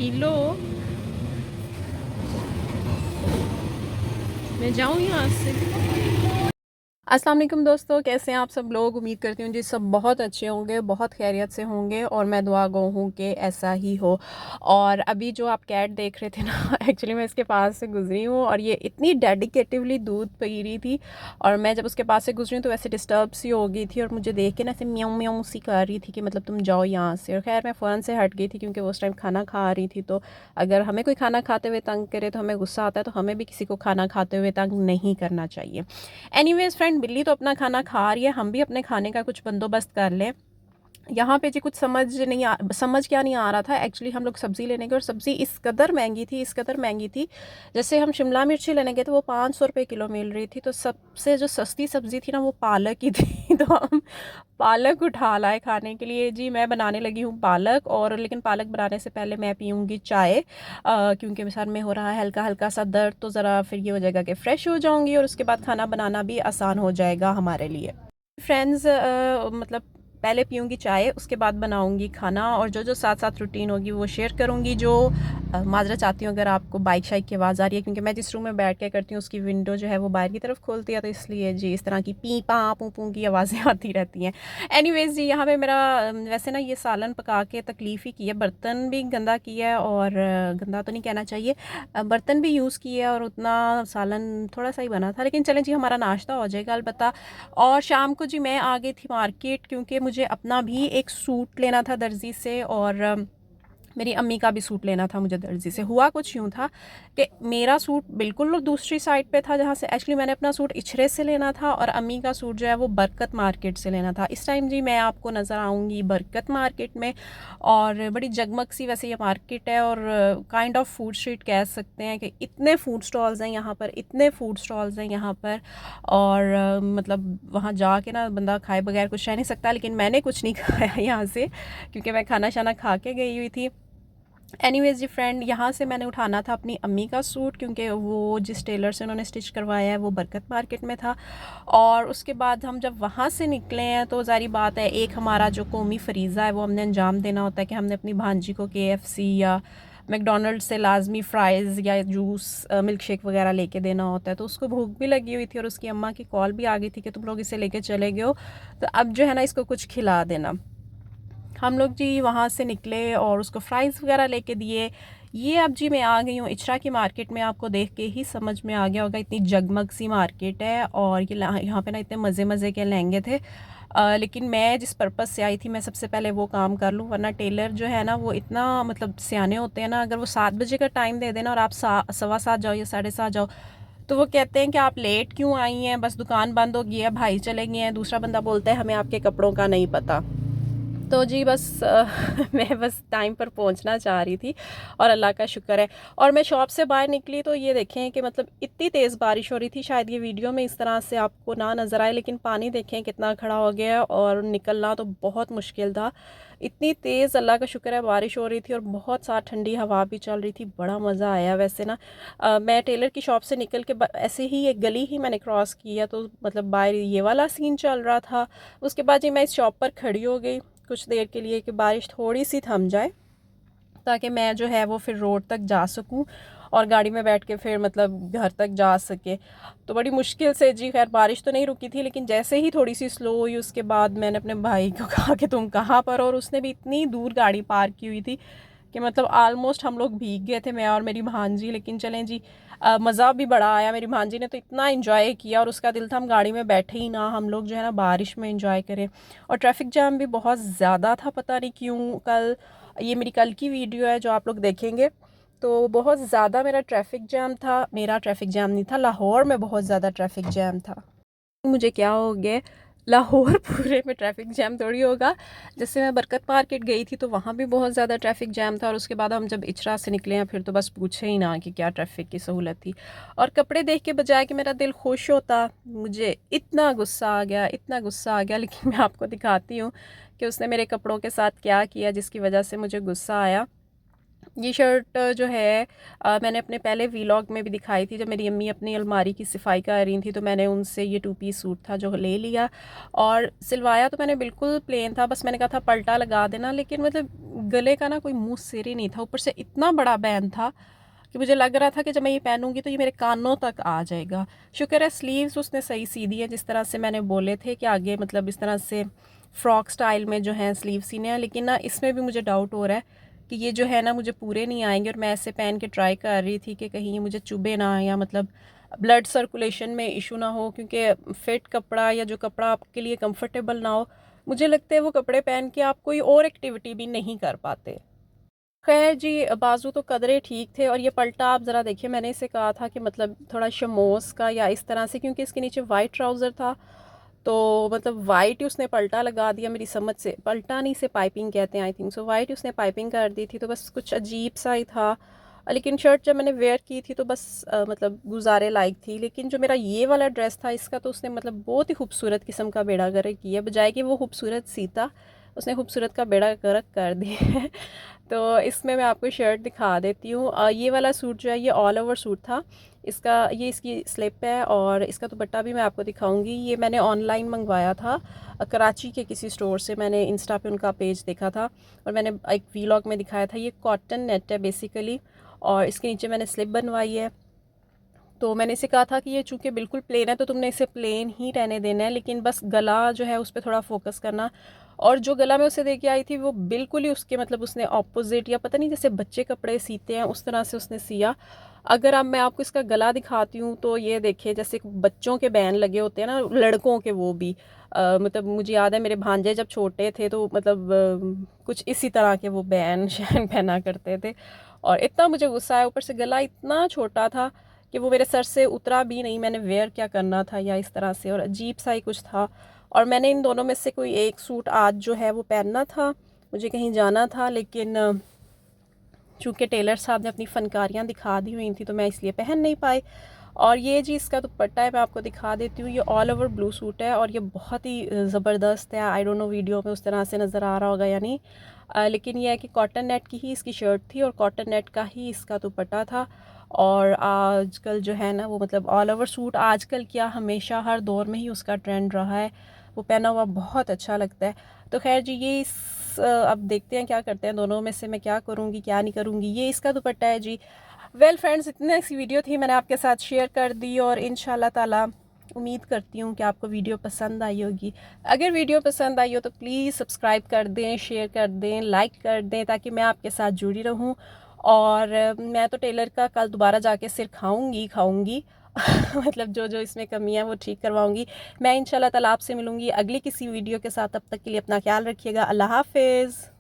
P low. मैं जाऊँ यहाँ से? अस्सलाम वालेकुम दोस्तों, कैसे हैं आप सब लोग। उम्मीद करती हूँ जी सब बहुत अच्छे होंगे, बहुत खैरियत से होंगे और मैं दुआ गो हूँ कि ऐसा ही हो। और अभी जो आप कैट देख रहे थे ना एक्चुअली मैं इसके पास से गुज़री हूँ और ये इतनी डेडिकेटिवली दूध पी रही थी और मैं जब उसके पास से गुज़री तो वैसे डिस्टर्ब सी हो गई थी और मुझे देख के ना ऐसे म्याऊं म्याऊं सी कर रही थी कि मतलब तुम जाओ यहाँ से। और खैर मैं फ़ौरन से हट गई थी क्योंकि वो उस टाइम खाना खा रही थी। तो अगर हमें कोई खाना खाते हुए तंग करे तो हमें गुस्सा आता है, तो हमें भी किसी को खाना खाते हुए तंग नहीं करना चाहिए। एनीवेज़ फ्रेंड, बिल्ली तो अपना खाना खा रही है, हम भी अपने खाने का कुछ बंदोबस्त कर लें। यहाँ पे जी कुछ समझ क्या नहीं आ रहा था। एक्चुअली हम लोग सब्ज़ी लेने गए और सब्ज़ी इस कदर महंगी थी। जैसे हम शिमला मिर्ची लेने गए तो वो 500 रुपये किलो मिल रही थी। तो सबसे जो सस्ती सब्ज़ी थी ना वो पालक ही थी तो हम पालक उठा लाए खाने के लिए। जी मैं बनाने लगी हूँ पालक, और लेकिन पालक बनाने से पहले मैं पीऊँगी चाय, क्योंकि सर में हो रहा है हल्का हल्का सा दर्द। तो ज़रा फिर ये हो जाएगा कि फ़्रेश हो जाऊँगी और उसके बाद खाना बनाना भी आसान हो जाएगा हमारे लिए। फ्रेंड्स, मतलब पहले पीऊँगी चाय, उसके बाद बनाऊँगी खाना, और जो जो साथ साथ रूटीन होगी वो शेयर करूँगी। जो माज़रत चाहती हूँ अगर आपको बाइक शाइक की आवाज़ आ रही है, क्योंकि मैं जिस रूम में बैठ के करती हूँ उसकी विंडो जो है वो बाहर की तरफ खोलती है, तो इसलिए जी इस तरह की पी पा पू पू की आवाज़ें आती रहती हैं। एनीवेज़ जी यहाँ पे मेरा वैसे ना ये सालन पका के तकलीफ़ ही की है, बर्तन भी गंदा किया है, और गंदा तो नहीं कहना चाहिए, बर्तन भी यूज़ किए और उतना सालन थोड़ा सा ही बना था। लेकिन चलें जी, हमारा नाश्ता हो जाएगा अलबत्ता। और शाम को जी मैं आ गई थी मार्केट, क्योंकि मुझे अपना भी एक सूट लेना था दर्जी से, और मेरी अम्मी का भी सूट लेना था मुझे दर्जी से। हुआ कुछ यूँ था कि मेरा सूट बिल्कुल दूसरी साइड पे था, जहाँ से एक्चुअली मैंने अपना सूट इचरे से लेना था, और अम्मी का सूट जो है वो बरकत मार्केट से लेना था। इस टाइम जी मैं आपको नज़र आऊँगी बरकत मार्केट में, और बड़ी जगमग सी वैसे ये मार्केट है, और काइंड ऑफ फूड स्ट्रीट कह सकते हैं कि इतने फूड स्टॉल्स हैं यहाँ पर, और मतलब वहाँ जाके ना बंदा खाए बगैर कुछ रह नहीं सकता। लेकिन मैंने कुछ नहीं खाया यहाँ से, क्योंकि मैं खाना शाना खा के गई हुई थी। एनीवेज जी फ्रेंड, यहाँ से मैंने उठाना था अपनी अम्मी का सूट, क्योंकि वो जिस टेलर से उन्होंने स्टिच करवाया है वो बरकत मार्केट में था। और उसके बाद हम जब वहाँ से निकले हैं तो ज़ाहिर बात है एक हमारा जो कौमी फ़रीज़ा है वो हमने अंजाम देना होता है कि हमने अपनी भांजी को KFC या मैकडोनल्ड से लाजमी फ़्राइज़ या जूस मिल्क शेक वगैरह लेके देना होता है। तो उसको भूख भी लगी हुई थी और उसकी अम्मा की कॉल भी आ गई थी कि तुम लोग इसे लेके चले गए हो, तो अब जो है ना इसको कुछ खिला देना। हम लोग जी वहाँ से निकले और उसको फ़्राइज़ वगैरह लेके दिए। ये अब जी मैं आ गई हूँ इचरा की मार्केट में। आपको देख के ही समझ में आ गया होगा, इतनी जगमग सी मार्केट है, और ये यहाँ पे ना इतने मज़े मज़े के लहंगे थे। लेकिन मैं जिस पर्पज़ से आई थी मैं सबसे पहले वो काम कर लूँ, वरना टेलर जो है ना वो इतना मतलब सियाने होते हैं ना। अगर वो 7 बजे का टाइम दे देना और आप 7:15 जाओ या 7:30 जाओ, तो वो कहते हैं कि आप लेट क्यों आई हैं, बस दुकान बंद हो गई है, भाई चले गए हैं। दूसरा बंदा बोलता है हमें आपके कपड़ों का नहीं पता। तो जी बस मैं बस टाइम पर पहुंचना चाह रही थी, और अल्लाह का शुक्र है। और मैं शॉप से बाहर निकली तो ये देखें कि मतलब इतनी तेज़ बारिश हो रही थी, शायद ये वीडियो में इस तरह से आपको ना नज़र आए, लेकिन पानी देखें कितना खड़ा हो गया है और निकलना तो बहुत मुश्किल था। इतनी तेज़ अल्लाह का शुक्र है बारिश हो रही थी, और बहुत साथ ठंडी हवा भी चल रही थी। बड़ा मज़ा आया वैसे ना। मैं टेलर की शॉप से निकल के ऐसे ही एक गली ही मैंने क्रॉस किया तो मतलब बाहर ये वाला सीन चल रहा था। उसके बाद जी मैं इस शॉप पर खड़ी हो गई कुछ देर के लिए कि बारिश थोड़ी सी थम जाए, ताकि मैं जो है वो फिर रोड तक जा सकूं और गाड़ी में बैठ के फिर मतलब घर तक जा सके। तो बड़ी मुश्किल से जी, खैर बारिश तो नहीं रुकी थी, लेकिन जैसे ही थोड़ी सी स्लो हुई उसके बाद मैंने अपने भाई को कहा कि तुम कहाँ पर हो, और उसने भी इतनी दूर गाड़ी पार्क की हुई थी कि मतलब आलमोस्ट हम लोग भीग गए थे, मैं और मेरी भांजी। लेकिन चलें जी, मज़ा भी बड़ा आया। मेरी भांजी ने तो इतना इन्जॉय किया, और उसका दिल था हम गाड़ी में बैठे ही ना, हम लोग जो है ना बारिश में इन्जॉय करें। और ट्रैफिक जाम भी बहुत ज़्यादा था, पता नहीं क्यों। कल ये मेरी कल की वीडियो है जो आप लोग देखेंगे, तो बहुत ज़्यादा मेरा ट्रैफिक जाम नहीं था, लाहौर में बहुत ज़्यादा ट्रैफिक जैम था। मुझे क्या हो गया, लाहौर पूरे में ट्रैफिक जैम थोड़ी होगा। जैसे मैं बरकत मार्केट गई थी तो वहाँ भी बहुत ज़्यादा ट्रैफिक जैम था, और उसके बाद हम जब इचरा से निकले हैं फिर तो बस पूछे ही ना कि क्या ट्रैफिक की सहूलत थी। और कपड़े देख के बजाय कि मेरा दिल खुश होता, मुझे इतना गुस्सा आ गया। लेकिन मैं आपको दिखाती हूँ कि उसने मेरे कपड़ों के साथ क्या किया जिसकी वजह से मुझे गुस्सा आया। ये शर्ट जो है मैंने अपने पहले वीलॉग में भी दिखाई थी, जब मेरी अम्मी अपनी अलमारी की सफाई कर रही थी तो मैंने उनसे ये 2 पीस सूट था जो ले लिया, और सिलवाया तो मैंने बिल्कुल प्लेन था, बस मैंने कहा था पल्टा लगा देना, लेकिन मतलब गले का ना कोई मुँह सिर ही नहीं था, ऊपर से इतना बड़ा बैन था कि मुझे लग रहा था कि जब मैं ये पहनूंगी तो ये मेरे कानों तक आ जाएगा। शुक्र है स्लीव्स उसने सही सी दी है, जिस तरह से मैंने बोले थे कि आगे मतलब इस तरह से फ़्रॉक स्टाइल में जो है स्लीव सीने हैं, लेकिन ना इसमें भी मुझे डाउट हो रहा है कि ये जो है ना मुझे पूरे नहीं आएंगे, और मैं ऐसे पहन के ट्राई कर रही थी कि कहीं ये मुझे चुभे ना, या मतलब ब्लड सर्कुलेशन में इशू ना हो, क्योंकि फिट कपड़ा या जो कपड़ा आपके लिए कंफर्टेबल ना हो, मुझे लगता है वो कपड़े पहन के आप कोई और एक्टिविटी भी नहीं कर पाते। खैर जी, बाजू तो कदरे ठीक थे, और ये पल्टा आप ज़रा देखिए, मैंने इसे कहा था कि मतलब थोड़ा शमोस का या इस तरह से, क्योंकि इसके नीचे वाइट ट्राउज़र था, तो मतलब वाइट ही उसने पल्टा लगा दिया मेरी समझ से, पल्टा नहीं से पाइपिंग कहते हैं आई थिंक सो, वाइट ही उसने पाइपिंग कर दी थी, तो बस कुछ अजीब सा ही था। लेकिन शर्ट जब मैंने वेयर की थी तो बस मतलब गुजारे लायक थी, लेकिन जो मेरा ये वाला ड्रेस था इसका तो उसने मतलब बहुत ही खूबसूरत किस्म का बेड़ा गर्क किया, बजाय कि वो खूबसूरत सीता, उसने खूबसूरत का बेड़ा गर्क कर दिया है। तो इसमें मैं आपको शर्ट दिखा देती हूँ। ये वाला सूट जो है ये ऑल ओवर सूट था, इसका ये इसकी स्लिप है, और इसका दुपट्टा भी मैं आपको दिखाऊंगी। ये मैंने ऑनलाइन मंगवाया था, कराची के किसी स्टोर से, मैंने इंस्टा पे उनका पेज देखा था, और मैंने एक वीलॉग में दिखाया था। ये कॉटन नेट है बेसिकली, और इसके नीचे मैंने स्लिप बनवाई है। तो मैंने इसे कहा था कि ये चूँकि बिल्कुल प्लेन है तो तुमने इसे प्लेन ही रहने देना है, लेकिन बस गला जो है उस पर थोड़ा फोकस करना। और जो गला मैं उसे दे के आई थी वो बिल्कुल ही उसके मतलब उसने ऑपोजिट, या पता नहीं जैसे बच्चे कपड़े सीते हैं उस तरह से उसने सिया। अगर अब मैं आपको इसका गला दिखाती हूँ तो ये देखिए, जैसे बच्चों के बैन लगे होते हैं ना लड़कों के, वो भी मतलब मुझे याद है मेरे भांजे जब छोटे थे तो मतलब कुछ इसी तरह के वो बैन शैन पहना करते थे, और इतना मुझे गुस्सा आया, ऊपर से गला इतना छोटा था कि वो मेरे सर से उतरा भी नहीं, मैंने वेयर क्या करना था या इस तरह से, और अजीब सा ही कुछ था। और मैंने इन दोनों में से कोई एक सूट आज जो है वो पहनना था, मुझे कहीं जाना था, लेकिन चूँकि टेलर साहब ने अपनी फ़नकारियाँ दिखा दी हुई थी तो मैं इसलिए पहन नहीं पाई। और ये जी इसका दुपट्टा है, मैं आपको दिखा देती हूँ। ये ऑल ओवर ब्लू सूट है, और ये बहुत ही ज़बरदस्त है। आई डोंट नो वीडियो में उस तरह से नज़र आ रहा होगा या नहीं, लेकिन यह है कि कॉटन नेट की ही इसकी शर्ट थी, और कॉटन नेट का ही इसका दुपट्टा था। और आजकल जो है ना वो मतलब ऑल ओवर सूट, आजकल क्या हमेशा हर दौर में ही उसका ट्रेंड रहा है, वो पहना हुआ बहुत अच्छा लगता है। तो खैर जी, ये अब देखते हैं क्या करते हैं, दोनों में से मैं क्या करूँगी क्या नहीं करूँगी। ये इसका दुपट्टा है जी। वेल फ्रेंड्स, इतनी सी वीडियो थी, मैंने आपके साथ शेयर कर दी, और इंशाल्लाह ताला उम्मीद करती हूँ कि आपको वीडियो पसंद आई होगी। अगर वीडियो पसंद आई हो तो प्लीज़ सब्सक्राइब कर दें, शेयर कर दें, लाइक कर दें, ताकि मैं आपके साथ जुड़ी रहूँ। और मैं तो टेलर का कल दोबारा जाके सिर खाऊंगी मतलब जो जो इसमें कमी है वो ठीक करवाऊंगी। मैं इंशाल्लाह ताला आपसे मिलूँगी अगली किसी वीडियो के साथ, तब तक के लिए अपना ख्याल रखिएगा। अल्लाह हाफिज़।